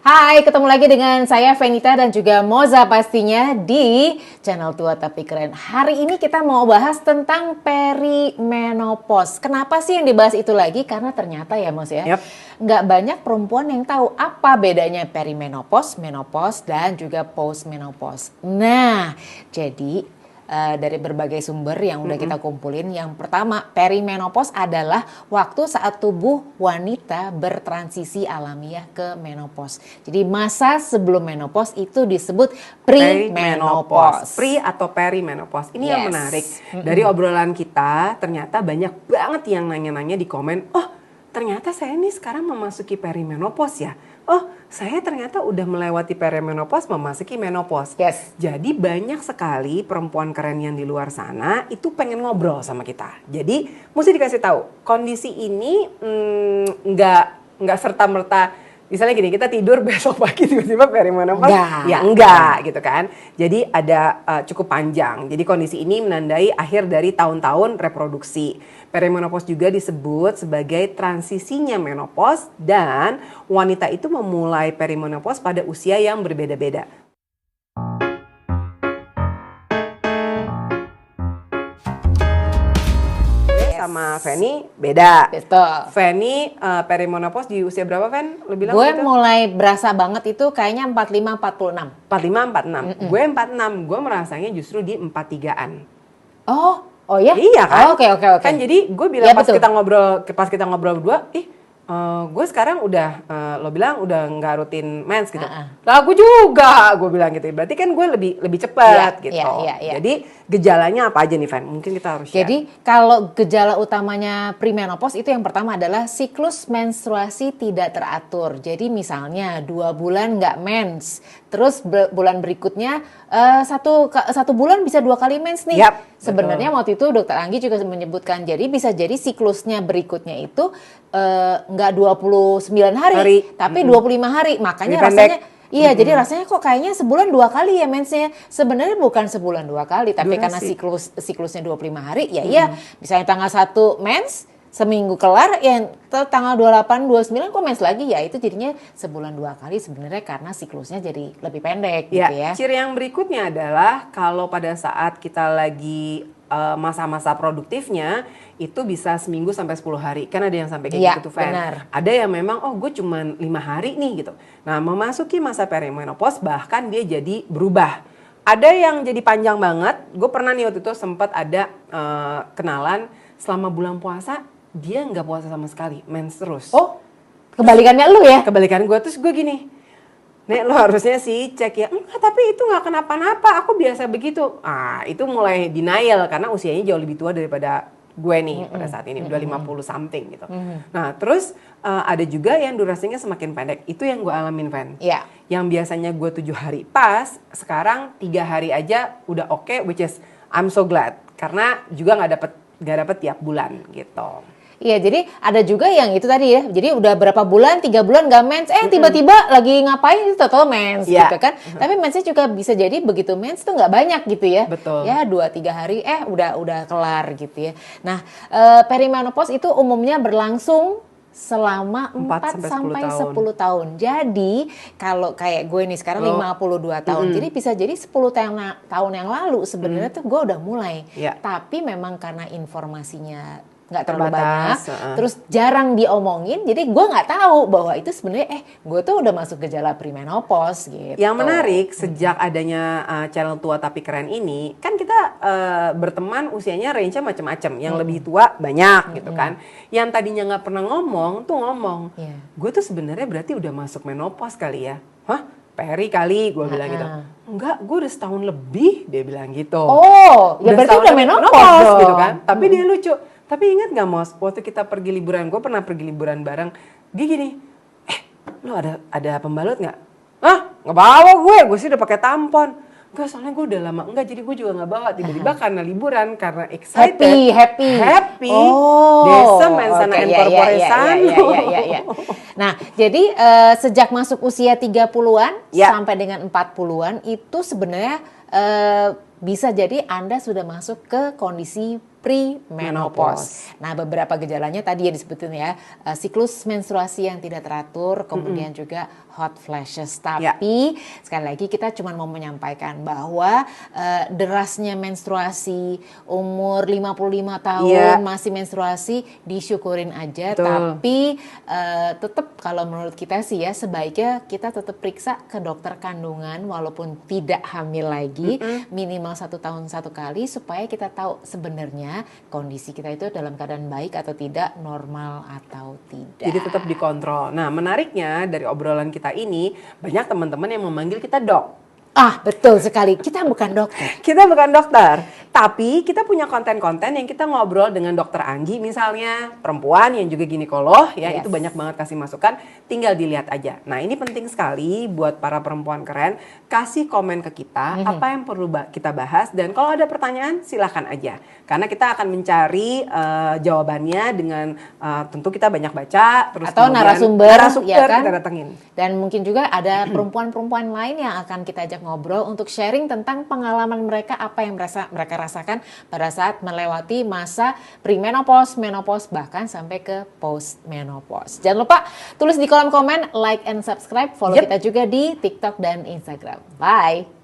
Hai, ketemu lagi dengan saya Venita dan juga Moza pastinya di channel Tua Tapi Keren. Hari ini kita mau bahas tentang perimenopause. Kenapa sih yang dibahas itu lagi? Karena ternyata ya Moz ya, nggak banyak perempuan yang tahu apa bedanya perimenopause, menopause, dan juga postmenopause. Nah, jadi dari berbagai sumber yang udah kita kumpulin. Yang pertama, perimenopause adalah waktu saat tubuh wanita bertransisi alamiah ke menopause. Jadi masa sebelum menopause itu disebut premenopause. Pre atau perimenopause. Ini yang menarik. Dari obrolan kita, ternyata banyak banget yang nanya-nanya di komen, oh ternyata saya ini sekarang memasuki perimenopause ya. Oh, saya ternyata udah melewati perimenopause memasuki menopause. Jadi banyak sekali perempuan keren yang di luar sana itu pengen ngobrol sama kita. Jadi mesti dikasih tahu, kondisi ini nggak serta-merta. Misalnya gini, kita tidur besok pagi tiba-tiba perimenopause, ya enggak gitu kan. Jadi ada cukup panjang. Jadi kondisi ini menandai akhir dari tahun-tahun reproduksi. Perimenopause juga disebut sebagai transisinya menopause dan wanita itu memulai perimenopause pada usia yang berbeda-beda. Sama Feni beda. Betul. Feni perimenopause di usia berapa, Fen? Lu bilang gue gitu? mulai berasa banget itu kayaknya 45-46. 45-46. Gue 46. Gue merasanya justru di 43-an. Oh ya? Iya kan? Oke. Kan jadi gue bilang ya, pas kita ngobrol berdua, gue sekarang udah, lo bilang udah nggak rutin mens gitu. Lah aku juga, gue bilang gitu. Berarti kan gue lebih cepat gitu. Iya. Jadi gejalanya apa aja nih, Van? Mungkin kita harus share. Jadi kalau gejala utamanya premenopause itu yang pertama adalah siklus menstruasi tidak teratur. Jadi misalnya 2 bulan nggak mens, terus bulan berikutnya satu bulan bisa 2 kali mens nih. Sebenarnya waktu itu Dokter Anggi juga menyebutkan, jadi bisa jadi siklusnya berikutnya itu nggak 29 hari, tapi 25 hari. Makanya rasanya jadi rasanya kok kayaknya sebulan 2 kali ya mensnya. Sebenarnya bukan sebulan 2 kali, tapi karena siklusnya 25 hari, misalnya tanggal 1 mens, seminggu kelar, ya tanggal 28, 29 kok mens lagi, ya itu jadinya sebulan 2 kali sebenarnya karena siklusnya jadi lebih pendek gitu ya. Ciri yang berikutnya adalah kalau pada saat kita lagi masa-masa produktifnya itu bisa seminggu sampai 10 hari. Kan ada yang sampai kayak gitu tuh, Fan. Ada yang memang gue cuman 5 hari nih gitu. Nah, memasuki masa perimenopause bahkan dia jadi berubah. Ada yang jadi panjang banget. Gue pernah nih waktu itu sempat ada kenalan selama bulan puasa dia nggak puasa sama sekali, mens terus. Oh, kebalikannya lu ya? Kebalikan gue, terus gue gini, Nek lo harusnya sih cek ya, enggak tapi itu nggak kenapa-napa, aku biasa begitu. Itu mulai denial karena usianya jauh lebih tua daripada gue nih pada saat ini, udah 50 something gitu. Nah terus ada juga yang durasinya semakin pendek, itu yang gue alamin, Van. Yang biasanya gue 7 hari pas, sekarang 3 hari aja udah oke, which is I'm so glad. Karena juga nggak dapet tiap bulan gitu. Iya, jadi ada juga yang itu tadi ya. Jadi udah berapa bulan, 3 bulan gak mens, tiba-tiba lagi ngapain itu total mens gitu kan. Tapi mensnya juga bisa jadi begitu mens tuh nggak banyak gitu ya. Betul. Ya 2-3 hari udah kelar gitu ya. Nah, perimenopause itu umumnya berlangsung selama 4 sampai 10 tahun. Jadi kalau kayak gue nih sekarang 52 tahun. Jadi bisa jadi 10 tahun yang lalu sebenarnya tuh gue udah mulai. Tapi memang karena informasinya nggak terlalu banyak, terus jarang diomongin, jadi gue nggak tahu bahwa itu sebenarnya gue tuh udah masuk gejala premenopause gitu. Yang menarik sejak adanya channel Tua Tapi Keren ini, kan kita berteman usianya range-nya macam-macam, yang lebih tua banyak gitu kan, yang tadinya nggak pernah ngomong tuh ngomong, gue tuh sebenarnya berarti udah masuk menopause kali ya, peri kali, gue bilang gitu. Enggak, gue udah setahun lebih, dia bilang gitu. Ya berarti udah menopause gitu kan. Tapi dia lucu. Tapi ingat gak, Mos, waktu kita pergi liburan, gue pernah pergi liburan bareng, dia gini, lo ada pembalut gak? Nggak bawa gue sih udah pakai tampon. Enggak, soalnya gue udah lama enggak, jadi gue juga nggak bawa. Tiba-tiba karena liburan, karena excited, happy, desa mensana incorpore sano. Nah, jadi sejak masuk usia 30-an sampai dengan 40-an itu sebenarnya bisa jadi Anda sudah masuk ke kondisi premenopause. Nah, beberapa gejalanya tadi ya disebutin ya, siklus menstruasi yang tidak teratur, kemudian juga hot flashes. Tapi sekali lagi kita cuma mau menyampaikan bahwa derasnya menstruasi umur 55 tahun masih menstruasi disyukurin aja. Betul. Tapi tetap kalau menurut kita sih ya sebaiknya kita tetap periksa ke dokter kandungan walaupun tidak hamil lagi, minimal 1 tahun 1 kali supaya kita tahu sebenarnya kondisi kita itu dalam keadaan baik atau tidak, normal atau tidak. Jadi tetap dikontrol. Nah, menariknya dari obrolan kita ini banyak teman-teman yang memanggil kita dok. Betul sekali. Kita bukan dokter. Kita bukan dokter, tapi kita punya konten-konten yang kita ngobrol dengan dokter Anggi misalnya, perempuan yang juga ginekolog ya, itu banyak banget kasih masukan, tinggal dilihat aja. Nah, ini penting sekali buat para perempuan keren, kasih komen ke kita apa yang perlu kita bahas, dan kalau ada pertanyaan silahkan aja. Karena kita akan mencari jawabannya dengan tentu kita banyak baca, terus atau narasumber ya kan? Kita datengin. Dan mungkin juga ada perempuan-perempuan lain yang akan kita ajak ngobrol untuk sharing tentang pengalaman mereka, apa yang mereka rasakan pada saat melewati masa premenopause, menopause, bahkan sampai ke postmenopause. Jangan lupa tulis di kolom komen, like and subscribe, follow kita juga di TikTok dan Instagram. Bye!